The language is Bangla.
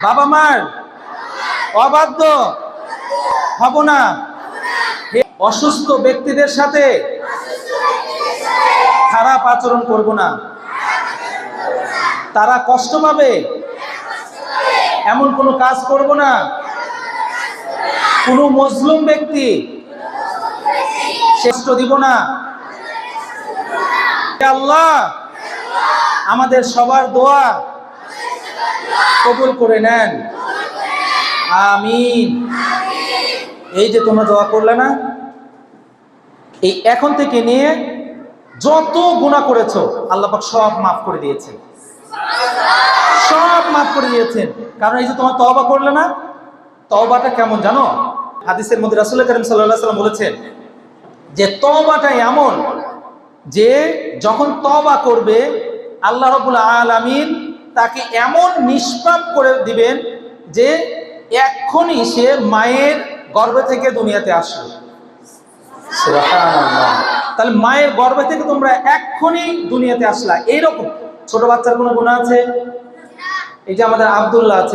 বাবা মার অবাধ্য হব না। অসুস্থ ব্যক্তিদের সাথে খারাপ আচরণ করব না। তারা কষ্ট পাবে এমন কোনো কাজ করব না। কোনো মজলুম ব্যক্তি কষ্ট দিব না। আল্লাহ আমাদের সবার দোয়া কবুল করে নেন, আমিন। এই যে তোমরা দোয়া করলে না, এই এখন থেকে নিয়ে যত গুনাহ করেছো আল্লাহ পাক সব মাফ করে দিয়েছেন, সব মাফ করে দিয়েছেন। কারণ এই যে তোমরা তওবা করলে না, তওবাটা কেমন জানো? হাদিসের মধ্যে রাসূল করিম সাল্লাল্লাহু আলাইহি ওয়াসাল্লাম বলেছেন যে তওবাটা এমন যে যখন তওবা করবে আল্লাহ রাব্বুল আলামিন তাকে এমন নিষ্পাপ করে দিবেন যে এক্ষুনি সে মায়ের গর্ভ থেকে দুনিয়াতে আসবে। সুবহানাল্লাহ। তাহলে মায়ের গর্ভ থেকে তোমরা এক্ষুনি দুনিয়াতে আসলা। এইরকম ছোট বাচ্চার কোনো গুনাহ আছে? এই যে আমাদের আব্দুল্লাহ আছে,